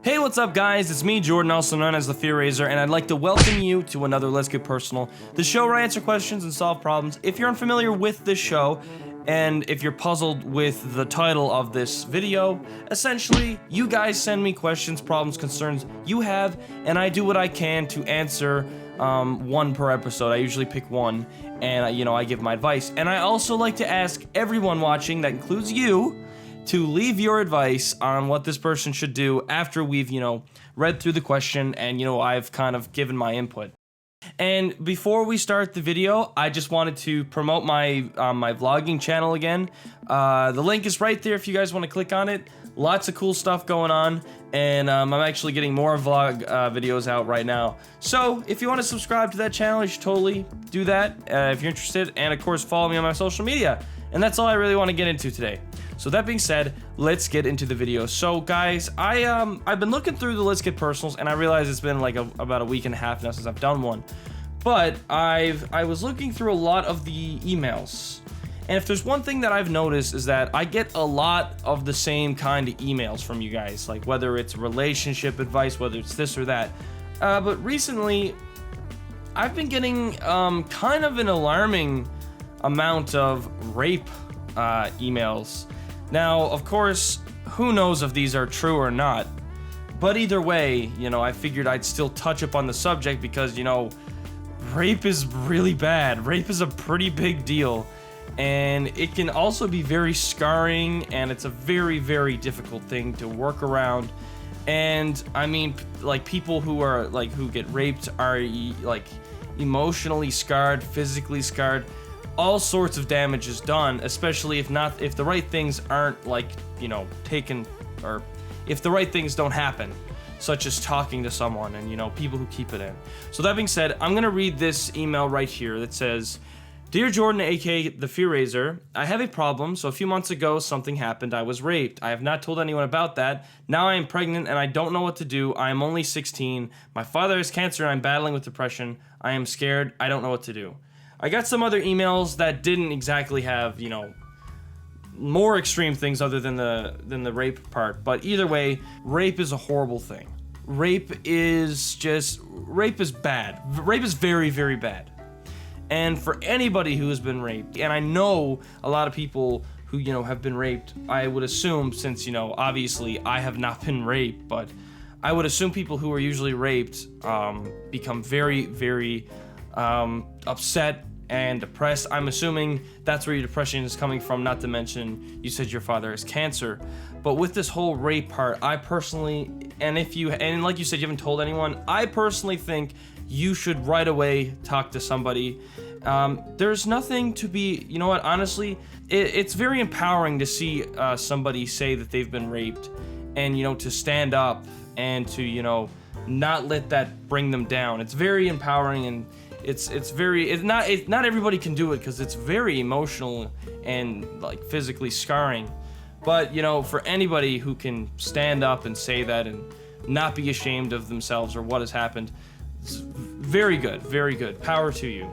Hey, what's up guys? It's me, Jordan, also known as the Fear Raiser, and I'd like to welcome you to another Let's Get Personal, the show where I answer questions and solve problems. If you're unfamiliar with this show, and if you're puzzled with the title of this video, essentially, you guys send me questions, problems, concerns you have, and I do what I can to answer one per episode. I usually pick one, and I give my advice. And I also like to ask everyone watching, that includes you, to leave your advice on what this person should do after we've, read through the question and, I've kind of given my input. And before we start the video, I just wanted to promote my my vlogging channel again. The link is right there if you guys want to click on it. Lots of cool stuff going on, and I'm actually getting more vlog videos out right now. So if you want to subscribe to that channel, you should totally do that if you're interested. And of course, follow me on my social media. And that's all I really want to get into today. So that being said, let's get into the video. So guys, I've been looking through the Let's Get Personals, and I realize it's been like about a week and a half now since I've done one. But I was looking through a lot of the emails, and if there's one thing that I've noticed is that I get a lot of the same kind of emails from you guys, like whether it's relationship advice, whether it's this or that. But recently, I've been getting kind of an alarming amount of rape emails. Now, of course, who knows if these are true or not, but either way, I figured I'd still touch upon the subject because, rape is really bad. Rape is a pretty big deal, and it can also be very scarring, and it's a very, very difficult thing to work around. And I mean, like, people who get raped are like emotionally scarred, physically scarred. All sorts of damage is done, especially if the right things aren't taken, or if the right things don't happen, such as talking to someone and people who keep it in. So that being said, I'm gonna read this email right here that says, "Dear Jordan, aka the Fear Raiser, I have a problem. So a few months ago something happened. I was raped. I have not told anyone about that. Now I am pregnant and I don't know what to do. I am only 16. My father has cancer and I'm battling with depression. I am scared. I don't know what to do." I got some other emails that didn't exactly have, more extreme things other than the rape part. But either way, rape is a horrible thing. Rape is bad. Rape is very, very bad. And for anybody who has been raped, and I know a lot of people who, have been raped, I would assume, since, obviously I have not been raped, but I would assume people who are usually raped become very, very upset and depressed. I'm assuming that's where your depression is coming from, not to mention you said your father has cancer. But with this whole rape part, I personally, and like you said, you haven't told anyone, I personally think you should right away talk to somebody. There's nothing to be, honestly, it's very empowering to see somebody say that they've been raped, and to stand up and to not let that bring them down. It's very empowering, and not everybody can do it because it's very emotional and like physically scarring. But for anybody who can stand up and say that and not be ashamed of themselves or what has happened, it's very good. Power to you.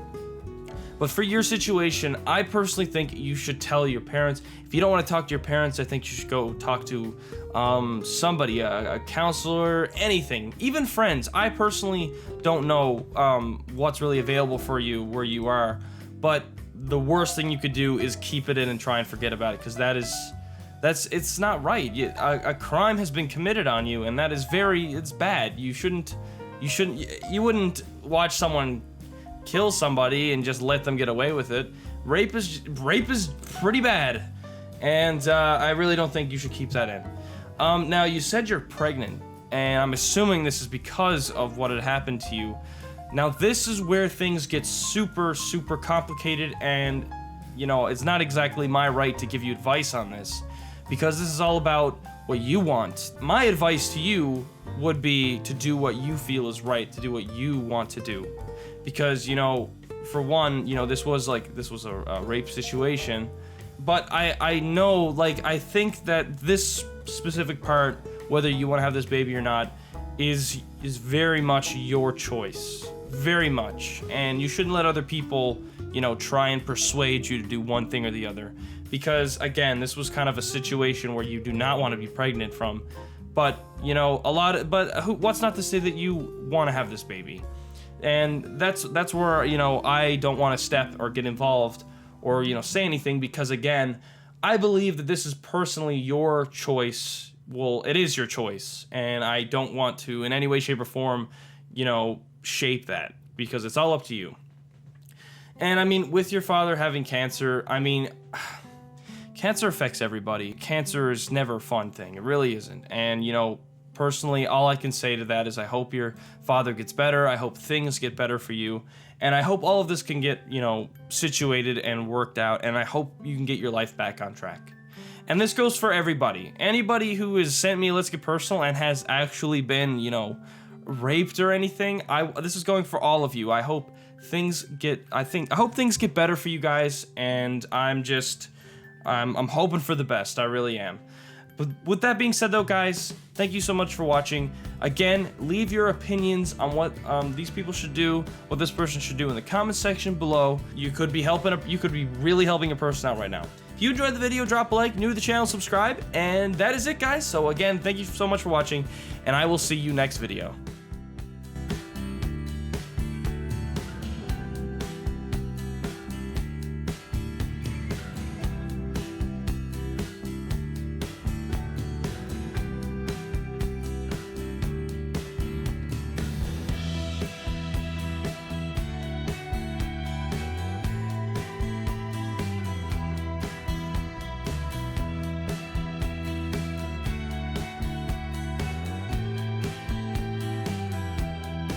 But for your situation, I personally think you should tell your parents. If you don't want to talk to your parents, I think you should go talk to somebody, a counselor, anything, even friends. I personally don't know what's really available for you where you are, but the worst thing you could do is keep it in and try and forget about it, because it's not right. A crime has been committed on you, and that is it's bad. You wouldn't watch someone kill somebody and just let them get away with it. Rape is pretty bad, and I really don't think you should keep that in. Now, you said you're pregnant, and I'm assuming this is because of what had happened to you. Now, this is where things get super, super complicated, and it's not exactly my right to give you advice on this, because this is all about what you want. My advice to you would be to do what you feel is right, to do what you want to do. Because, for one, this was a rape situation, but I know, I think that this specific part, whether you want to have this baby or not, is very much your choice. Very much. And you shouldn't let other people, try and persuade you to do one thing or the other. Because, again, this was kind of a situation where you do not want to be pregnant from. But, you know, what's not to say that you want to have this baby? And that's where, you know, I don't want to step or get involved or, you know, say anything, because again, I believe that this is personally your choice. Well, it is your choice, and I don't want to in any way, shape, or form, you know, shape that, because it's all up to you. And I mean, with your father having cancer, I mean, cancer affects everybody. Cancer is never a fun thing. It really isn't. And, you know, personally, all I can say to that is I hope your father gets better. I hope things get better for you. And I hope all of this can get, you know, situated and worked out. And I hope you can get your life back on track. And this goes for everybody. Anybody who has sent me a Let's Get Personal and has actually been, you know, raped or anything, this is going for all of you. I hope things get better for you guys, and I'm hoping for the best. I really am. But with that being said, though, guys, thank you so much for watching. Again, leave your opinions on what these people should do, what this person should do in the comment section below. You could be really helping a person out right now. If you enjoyed the video, drop a like, new to the channel, subscribe, and that is it, guys. So again, thank you so much for watching, and I will see you next video.